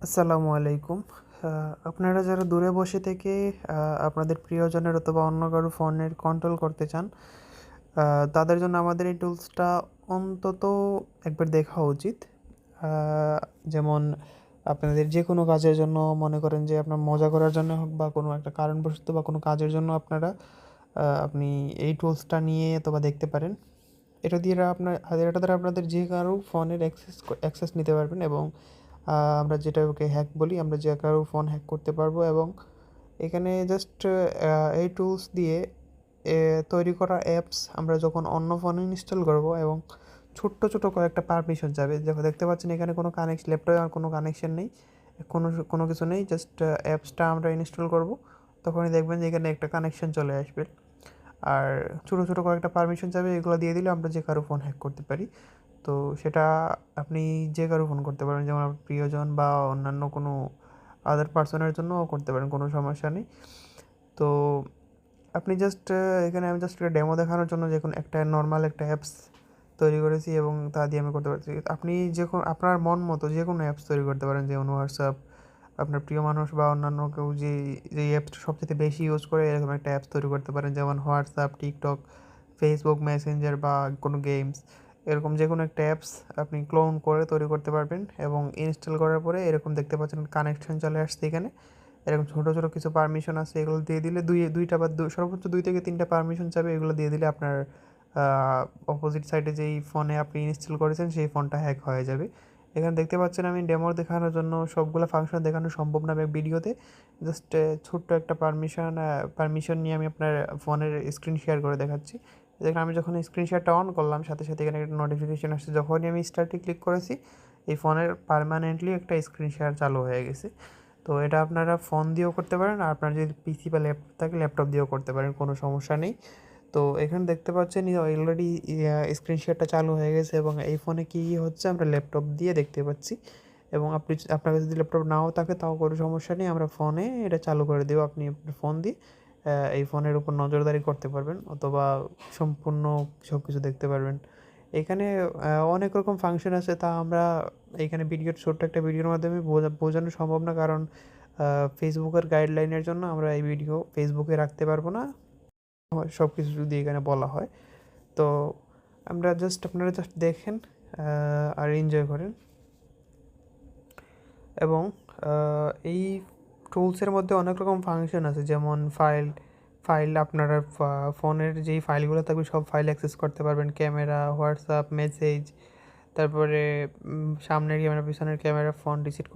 আসসালামু আলাইকুম। আপনারা যারা দূরে বসে থেকে আপনাদের প্রিয়জনের অথবা অন্য কারো ফোনের কন্ট্রোল করতে চান, তাদের জন্য আমাদের এই টুলসটা অন্তত একবার দেখা উচিত। আ যেমন আপনাদের যেকোনো কাজের জন্য মনে করেন যে আপনার মজা করার জন্য হোক বা কোনো একটা কারণবশত বা কোনো কাজের জন্য আপনি এই টুলসটা নিয়ে অথবা দেখতে পারেন। এটা দ্বারা আপনাদের যে কারো ফোনের অ্যাক্সেস নিতে পারবেন এবং আমরা যেটাকে হ্যাক বলি, আমরা যে কারো ফোন হ্যাক করতে পারবো এবং এখানে জাস্ট এই টুলস দিয়ে তৈরি করা অ্যাপস আমরা যখন অন্য ফোনে ইনস্টল করব এবং ছোট্ট ছোট কয়েকটা পারমিশন যাবে, দেখো দেখতে পাচ্ছেন এখানে কোনো ল্যাপটপে আর কোনো কানেকশন নেই, কোনো কিছু নেই, জাস্ট অ্যাপসটা আমরা ইনস্টল করব, তখনই দেখবেন যে এখানে একটা কানেকশন চলে আসবে। আর ছোটো ছোটো কয়েকটা পারমিশন যাবে, এগুলো দিয়ে দিলে আমরা যে কারো ফোন হ্যাক করতে পারি। তো সেটা আপনি যে কারো ফোন করতে পারেন, যেমন আপনার প্রিয়জন বা অন্যান্য কোনো আদার পার্সনের জন্যও করতে পারেন, কোনো সমস্যা নেই। তো আপনি জাস্ট এখানে আমি জাস্ট একটা ডেমো দেখানোর জন্য যে কোনো একটা নর্মাল একটা অ্যাপস তৈরি করেছি এবং তা দিয়ে আমি করতে পারছি। আপনি যে কোনো আপনার মন মতো যে কোনো অ্যাপস তৈরি করতে পারেন, যেমন হোয়াটসঅ্যাপ, আপনার প্রিয় মানুষ বা অন্যান্য কেউ যে অ্যাপসটা সবচেয়ে বেশি ইউজ করে এরকম একটা অ্যাপস তৈরি করতে পারেন, যেমন হোয়াটসঅ্যাপ, টিকটক, ফেসবুক মেসেঞ্জার বা কোনো গেমস, এরকম যে কোনো একটা অ্যাপস আপনি ক্লোন করে তৈরি করতে পারবেন এবং ইনস্টল করার পরে এরকম দেখতে পাচ্ছেন কানেকশন চলে আসছে এখানে। এরকম ছোটো ছোটো কিছু পারমিশন আছে, এগুলো দিয়ে দিলে দুইটা বা সর্বোচ্চ 2 থেকে 3টা পারমিশন চাবে, এগুলো দিয়ে দিলে আপনার অপোজিট সাইডে যেই ফোনে আপনি ইনস্টল করেছেন সেই ফোনটা হ্যাক হয়ে যাবে। এখানে দেখতে পাচ্ছেন আমি ডেমো দেখানোর জন্য সবগুলো ফাংশন দেখানো সম্ভব না ভিডিওতে, জাস্ট ছোট্ট একটা পারমিশন নিয়ে আমি আপনার ফোনের স্ক্রিন শেয়ার করে দেখাচ্ছি। দেখেন আমি যখন স্ক্রিন শেয়ারটা অন করলাম, সাথে সাথে এখানে একটা নোটিফিকেশন আসছে, যখনই আমি স্টার্টে ক্লিক করেছি এই ফোনের পার্মানেন্টলি একটা স্ক্রিন শেয়ার চালু হয়ে গেছে। তো এটা আপনারা ফোন দিয়েও করতে পারেন, আর আপনার যদি পিসি বা ল্যাপটপ থাকে ল্যাপটপ দিয়েও করতে পারেন, কোনো সমস্যা নেই। তো এখানে দেখতে পাচ্ছেন অলরেডি স্ক্রিন শেয়ারটা চালু হয়ে গেছে এবং এই ফোনে কী হচ্ছে আমরা ল্যাপটপ দিয়ে দেখতে পাচ্ছি। এবং আপনার কাছে যদি ল্যাপটপ নাও থাকে তাও কোনো সমস্যা নেই, আমরা ফোনে এটা চালু করে দেবো, আপনি আপনার ফোন দিয়ে এই ফোনের উপর নজরদারি করতে পারবেন অথবা সম্পূর্ণ সব কিছু দেখতে পারবেন। এখানে অনেক রকম ফাংশন আছে, তা আমরা এখানে ছোট্ট একটা ভিডিওর মাধ্যমে বোঝানো সম্ভব না, কারণ ফেসবুকের গাইডলাইনের জন্য আমরা এই ভিডিও ফেসবুকে রাখতে পারবো না সব কিছু যদি এখানে বলা হয়। তো আপনারা জাস্ট দেখেন আর এনজয় করেন। এবং এই টুলসের মধ্যে অনেক রকম ফাংশন আছে, যেমন ফাইল আপনারা ফোনের যেই ফাইলগুলো থাকবে সব ফাইল অ্যাক্সেস করতে পারবেন, ক্যামেরা, হোয়াটসঅ্যাপ, মেসেজ, তারপরে সামনের ক্যামেরা, পিছনের ক্যামেরা, ফোন রিসিট